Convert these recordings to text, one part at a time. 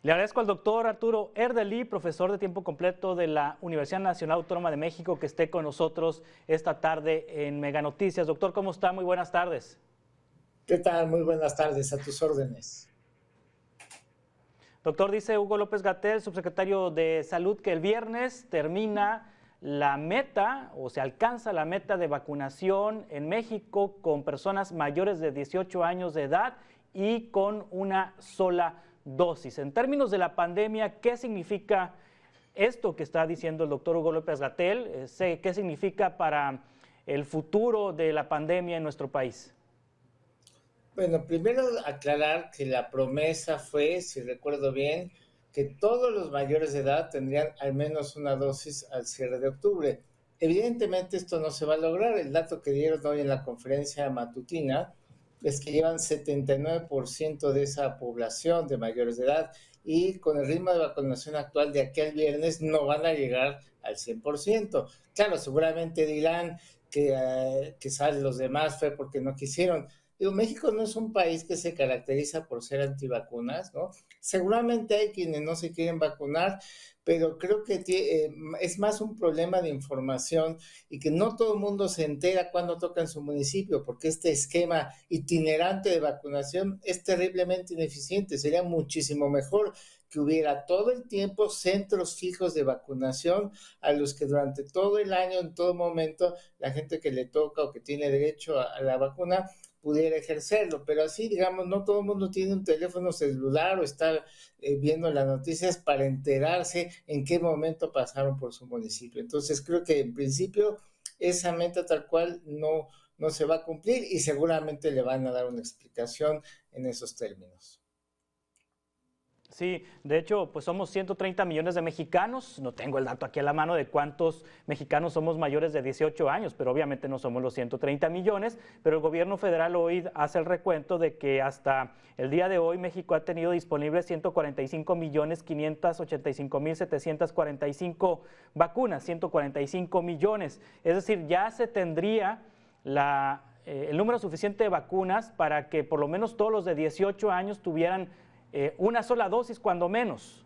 Le agradezco al doctor Arturo Erdely, profesor de tiempo completo de la Universidad Nacional Autónoma de México, que esté con nosotros esta tarde en Mega Noticias. Doctor, ¿cómo está? Muy buenas tardes. ¿Qué tal? Muy buenas tardes, a tus órdenes. Doctor, dice Hugo López-Gatell, subsecretario de Salud, que el viernes termina la meta o se alcanza la meta de vacunación en México con personas mayores de 18 años de edad y con una sola dosis. En términos de la pandemia, ¿qué significa esto que está diciendo el doctor Hugo López-Gatell? ¿Qué significa para el futuro de la pandemia en nuestro país? Bueno, primero aclarar que la promesa fue, si recuerdo bien, que todos los mayores de edad tendrían al menos una dosis al cierre de octubre. Evidentemente esto no se va a lograr. El dato que dieron hoy en la conferencia matutina es que llevan 79% de esa población de mayores de edad y con el ritmo de vacunación actual de aquí al viernes no van a llegar al 100%. Claro, seguramente dirán que salen los demás fue porque no quisieron. Digo, México no es un país que se caracteriza por ser antivacunas, ¿no? Seguramente hay quienes no se quieren vacunar, pero creo que es más un problema de información y que no todo el mundo se entera cuando toca en su municipio, porque este esquema itinerante de vacunación es terriblemente ineficiente. Sería muchísimo mejor que hubiera todo el tiempo centros fijos de vacunación a los que durante todo el año, en todo momento, la gente que le toca o que tiene derecho a la vacuna pudiera ejercerlo, pero así, digamos, no todo el mundo tiene un teléfono celular o está viendo las noticias para enterarse en qué momento pasaron por su municipio. Entonces, creo que en principio esa meta tal cual no se va a cumplir y seguramente le van a dar una explicación en esos términos. Sí, de hecho, pues somos 130 millones de mexicanos. No tengo el dato aquí a la mano de cuántos mexicanos somos mayores de 18 años, pero obviamente no somos los 130 millones. Pero el gobierno federal hoy hace el recuento de que hasta el día de hoy México ha tenido disponibles 145 millones 585 mil 745 vacunas, 145 millones. Es decir, ya se tendría el número suficiente de vacunas para que por lo menos todos los de 18 años tuvieran una sola dosis cuando menos.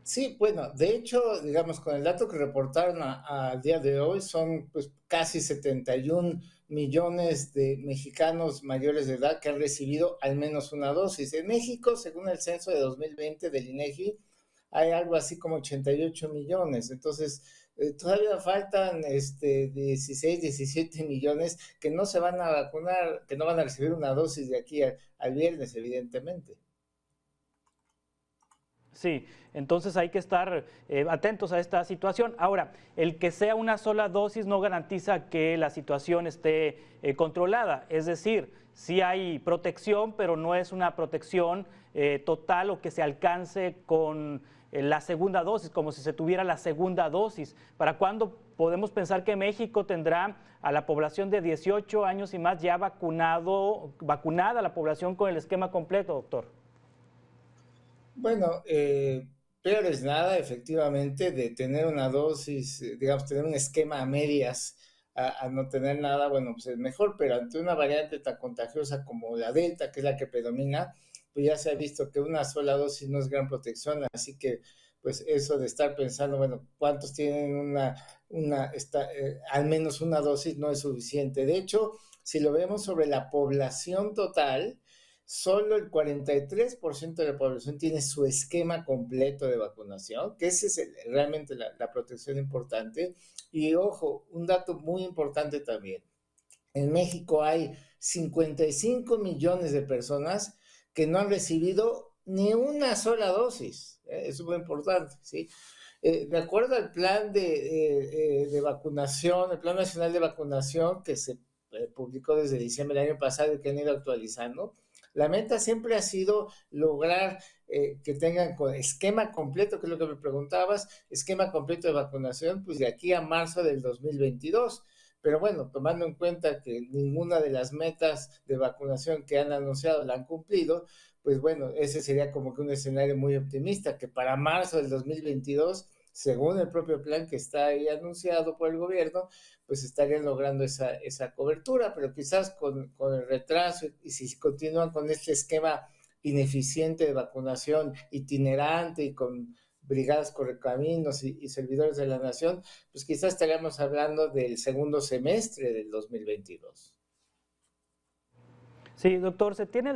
Sí, bueno, de hecho, digamos, con el dato que reportaron al día de hoy, son pues casi 71 millones de mexicanos mayores de edad que han recibido al menos una dosis. En México, según el censo de 2020 del INEGI, hay algo así como 88 millones. Entonces, todavía faltan 16, 17 millones que no se van a vacunar, que no van a recibir una dosis de aquí al viernes, evidentemente. Sí, entonces hay que estar atentos a esta situación. Ahora, el que sea una sola dosis no garantiza que la situación esté controlada. Es decir, sí hay protección, pero no es una protección total o que se alcance con la segunda dosis, como si se tuviera la segunda dosis. ¿Para cuándo podemos pensar que México tendrá a la población de 18 años y más ya vacunada la población con el esquema completo, doctor? Bueno, peor es nada, efectivamente, de tener una dosis, digamos, tener un esquema a medias a no tener nada, bueno, pues es mejor, pero ante una variante tan contagiosa como la Delta, que es la que predomina, pues ya se ha visto que una sola dosis no es gran protección, así que, pues eso de estar pensando, bueno, ¿cuántos tienen al menos una dosis no es suficiente? De hecho, si lo vemos sobre la población total, solo el 43% de la población tiene su esquema completo de vacunación, que esa es realmente la protección importante. Y ojo, un dato muy importante también. En México hay 55 millones de personas que no han recibido ni una sola dosis. Eso es muy importante, ¿sí? De acuerdo al plan de vacunación, el Plan Nacional de Vacunación que se publicó desde diciembre del año pasado y que han ido actualizando, la meta siempre ha sido lograr que tengan esquema completo, que es lo que me preguntabas, esquema completo de vacunación, pues de aquí a marzo del 2022. Pero bueno, tomando en cuenta que ninguna de las metas de vacunación que han anunciado la han cumplido, pues bueno, ese sería como que un escenario muy optimista, que para marzo del 2022, según el propio plan que está ahí anunciado por el gobierno, pues estarían logrando esa cobertura, pero quizás con el retraso y si continúan con este esquema ineficiente de vacunación, itinerante y con brigadas correcaminos y servidores de la nación, pues quizás estaríamos hablando del segundo semestre del 2022. Sí, doctor, ¿tiene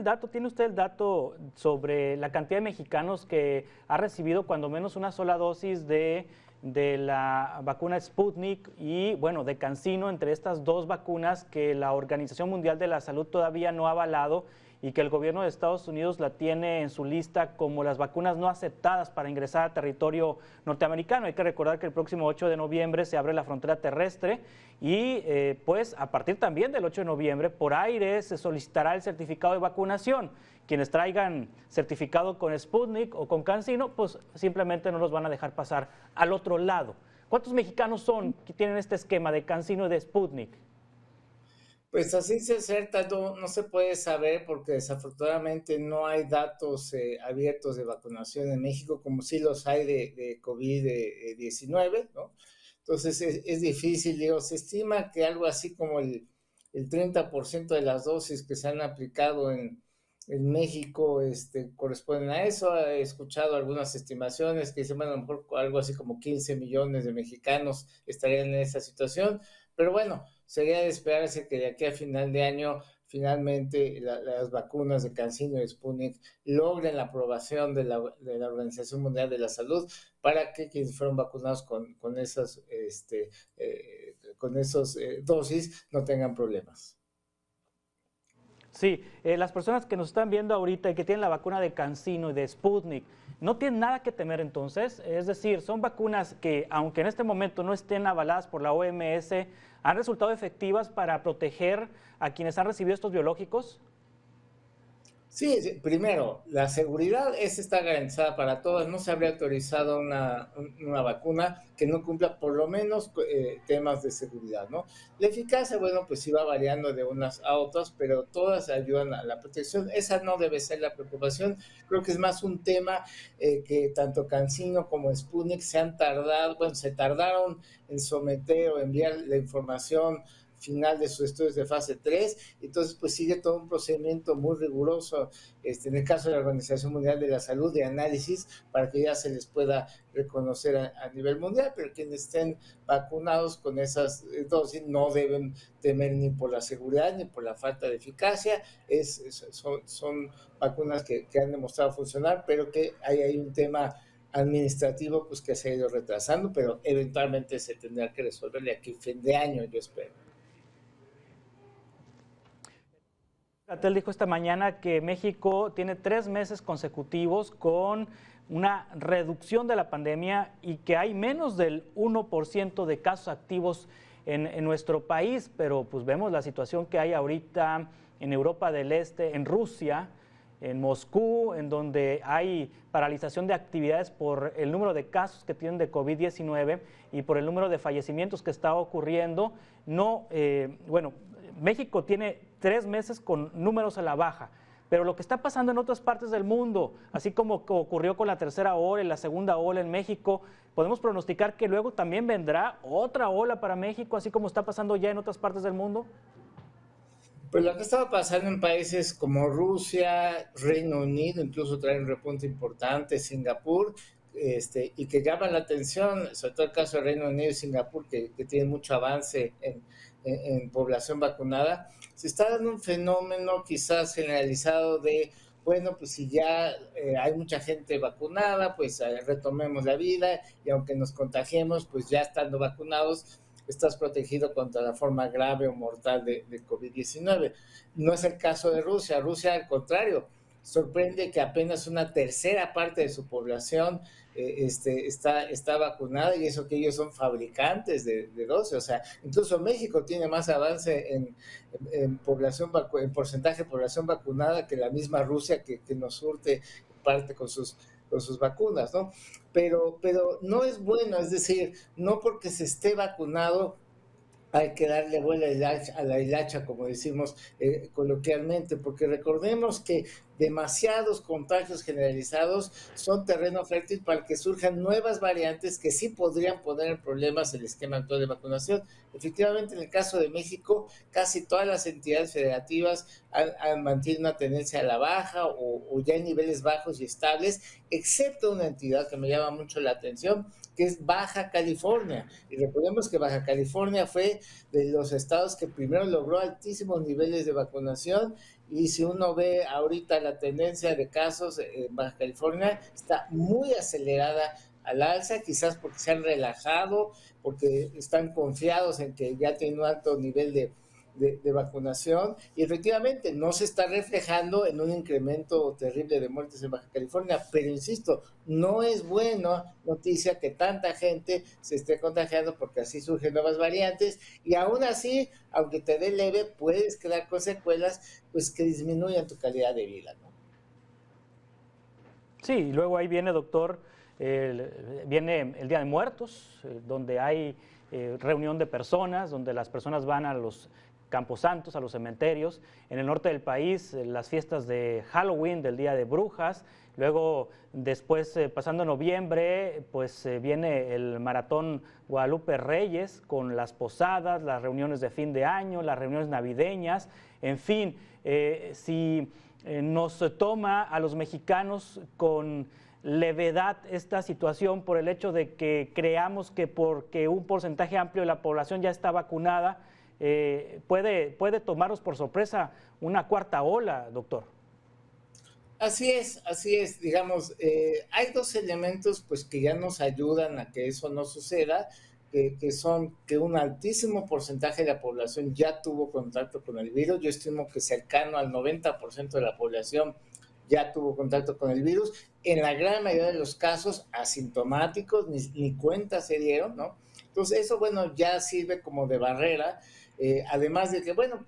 usted el dato sobre la cantidad de mexicanos que ha recibido cuando menos una sola dosis de la vacuna Sputnik y, bueno, de CanSino, entre estas dos vacunas que la Organización Mundial de la Salud todavía no ha avalado y que el gobierno de Estados Unidos la tiene en su lista como las vacunas no aceptadas para ingresar a territorio norteamericano? Hay que recordar que el próximo 8 de noviembre se abre la frontera terrestre y pues a partir también del 8 de noviembre por aire se solicitará el certificado de vacunación. Quienes traigan certificado con Sputnik o con CanSino, pues simplemente no los van a dejar pasar al otro lado. ¿Cuántos mexicanos son que tienen este esquema de CanSino y de Sputnik? Pues así se cierta, no se puede saber porque desafortunadamente no hay datos abiertos de vacunación en México como sí los hay de COVID-19, ¿no? Entonces es difícil, digo, se estima que algo así como el 30% de las dosis que se han aplicado en México corresponden a eso. He escuchado algunas estimaciones que dicen, bueno, a lo mejor algo así como 15 millones de mexicanos estarían en esa situación, pero bueno, sería de esperarse que de aquí a final de año finalmente las vacunas de CanSino y Sputnik logren la aprobación de la Organización Mundial de la Salud para que quienes fueron vacunados con esas dosis no tengan problemas. Sí, las personas que nos están viendo ahorita y que tienen la vacuna de CanSino y de Sputnik, no tienen nada que temer entonces, es decir, son vacunas que, aunque en este momento no estén avaladas por la OMS, han resultado efectivas para proteger a quienes han recibido estos biológicos. Sí, primero, la seguridad está garantizada para todas. No se habría autorizado una vacuna que no cumpla por lo menos temas de seguridad, ¿no? La eficacia, bueno, pues sí va variando de unas a otras, pero todas ayudan a la protección. Esa no debe ser la preocupación. Creo que es más un tema que tanto CanSino como Sputnik se tardaron en someter o enviar la información final de sus estudios de fase 3, entonces pues sigue todo un procedimiento muy riguroso, en el caso de la Organización Mundial de la Salud, de análisis, para que ya se les pueda reconocer a nivel mundial, pero quienes estén vacunados con esas dosis no deben temer ni por la seguridad ni por la falta de eficacia, son vacunas que han demostrado funcionar, pero que hay un tema administrativo pues que se ha ido retrasando, pero eventualmente se tendrá que resolverle aquí fin de año, yo espero. Gatel dijo esta mañana que México tiene 3 meses consecutivos con una reducción de la pandemia y que hay menos del 1% de casos activos en nuestro país, pero pues vemos la situación que hay ahorita en Europa del Este, en Rusia, en Moscú, en donde hay paralización de actividades por el número de casos que tienen de COVID-19 y por el número de fallecimientos que está ocurriendo. México tiene 3 meses con números a la baja, pero lo que está pasando en otras partes del mundo, así como ocurrió con la tercera ola y la segunda ola en México, podemos pronosticar que luego también vendrá otra ola para México, así como está pasando ya en otras partes del mundo. Pues lo que estaba pasando en países como Rusia, Reino Unido, incluso trae un repunte importante, Singapur, y que llama la atención, sobre todo el caso de Reino Unido y Singapur, que tienen mucho avance en población vacunada, se está dando un fenómeno quizás generalizado de, bueno, pues si ya hay mucha gente vacunada, pues retomemos la vida y aunque nos contagiemos, pues ya estando vacunados, estás protegido contra la forma grave o mortal de COVID-19. No es el caso de Rusia. Rusia, al contrario, sorprende que apenas una tercera parte de su población está vacunada y eso que ellos son fabricantes de dosis. O sea, incluso México tiene más avance en porcentaje de población vacunada que la misma Rusia que nos surte parte con sus vacunas, ¿no? Pero no es bueno, es decir, no porque se esté vacunado hay que darle vuelo a la hilacha, como decimos coloquialmente, porque recordemos que demasiados contagios generalizados son terreno fértil para que surjan nuevas variantes que sí podrían poner en problemas el esquema actual de vacunación. Efectivamente, en el caso de México, casi todas las entidades federativas han mantenido una tendencia a la baja o ya en niveles bajos y estables, excepto una entidad que me llama mucho la atención, que es Baja California. Y recordemos que Baja California fue de los estados que primero logró altísimos niveles de vacunación, y si uno ve ahorita la tendencia de casos en Baja California, está muy acelerada al alza, quizás porque se han relajado, porque están confiados en que ya tienen un alto nivel de vacunación, y efectivamente no se está reflejando en un incremento terrible de muertes en Baja California, pero insisto, no es buena noticia que tanta gente se esté contagiando, porque así surgen nuevas variantes, y aún así, aunque te dé leve, puedes quedar con secuelas pues que disminuyan tu calidad de vida, ¿no? Sí, y luego ahí viene, doctor, viene el Día de Muertos, donde hay reunión de personas, donde las personas van a los camposantos, a los cementerios. En el norte del país, las fiestas de Halloween, del Día de Brujas. Luego, después, pasando noviembre, pues viene el Maratón Guadalupe Reyes, con las posadas, las reuniones de fin de año, las reuniones navideñas. En fin, si nos toma a los mexicanos con levedad esta situación por el hecho de que creamos que porque un porcentaje amplio de la población ya está vacunada, puede tomarnos por sorpresa una cuarta ola, doctor. Así es, digamos, hay dos elementos pues que ya nos ayudan a que eso no suceda, que son que un altísimo porcentaje de la población ya tuvo contacto con el virus. Yo estimo que cercano al 90% de la población ya tuvo contacto con el virus, en la gran mayoría de los casos asintomáticos, ni cuenta se dieron, ¿no? Entonces eso, bueno, ya sirve como de barrera, además de que, bueno,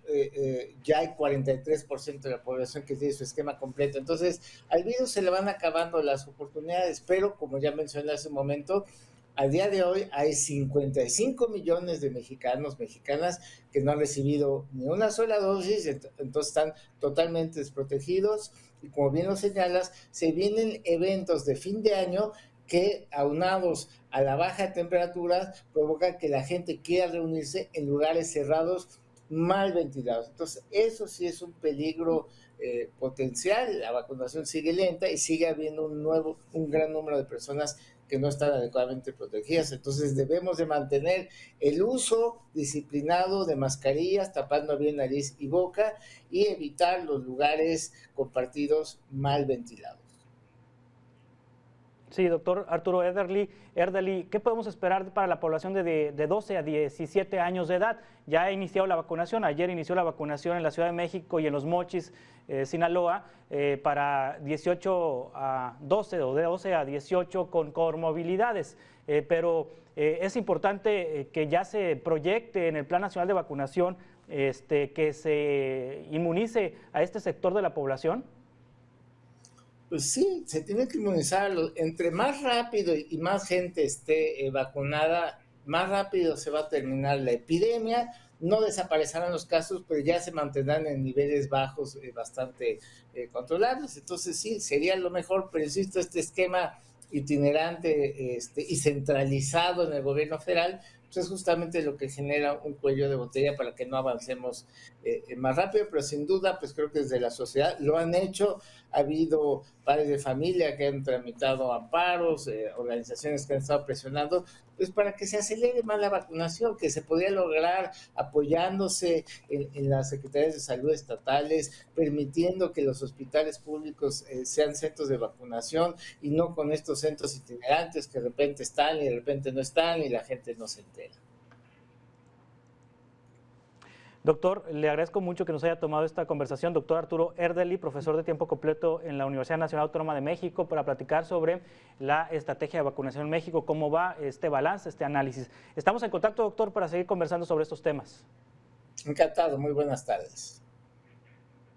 ya hay 43% de la población que tiene su esquema completo. Entonces al virus se le van acabando las oportunidades, pero como ya mencioné hace un momento, al día de hoy hay 55 millones de mexicanos, mexicanas que no han recibido ni una sola dosis, entonces están totalmente desprotegidos, y como bien lo señalas, se vienen eventos de fin de año que, aunados a la baja de temperaturas, provocan que la gente quiera reunirse en lugares cerrados mal ventilados. Entonces eso sí es un peligro potencial. La vacunación sigue lenta y sigue habiendo un gran número de personas que no están adecuadamente protegidas. Entonces debemos de mantener el uso disciplinado de mascarillas, tapando bien nariz y boca, y evitar los lugares compartidos mal ventilados. Sí, doctor Arturo Erdely, ¿qué podemos esperar para la población de 12 a 17 años de edad? Ya ha iniciado la vacunación, ayer inició la vacunación en la Ciudad de México y en Los Mochis, Sinaloa, para 18 a 12 o de 12 a 18 con comorbilidades. Pero es importante que ya se proyecte en el Plan Nacional de Vacunación que se inmunice a este sector de la población. Pues sí, se tiene que inmunizar. Entre más rápido y más gente esté vacunada, más rápido se va a terminar la epidemia. No desaparecerán los casos, pero ya se mantendrán en niveles bajos bastante controlables. Entonces sí, sería lo mejor, pero insisto, este esquema itinerante y centralizado en el gobierno federal, pues es justamente lo que genera un cuello de botella para que no avancemos más rápido, pero sin duda, pues creo que desde la sociedad lo han hecho. Ha habido padres de familia que han tramitado amparos, organizaciones que han estado presionando, pues para que se acelere más la vacunación, que se podría lograr apoyándose en las secretarías de salud estatales, permitiendo que los hospitales públicos sean centros de vacunación, y no con estos centros itinerantes que de repente están y de repente no están y la gente no se entera. Doctor, le agradezco mucho que nos haya tomado esta conversación. Doctor Arturo Erdely, profesor de tiempo completo en la Universidad Nacional Autónoma de México, para platicar sobre la estrategia de vacunación en México, cómo va este balance, este análisis. Estamos en contacto, doctor, para seguir conversando sobre estos temas. Encantado, muy buenas tardes.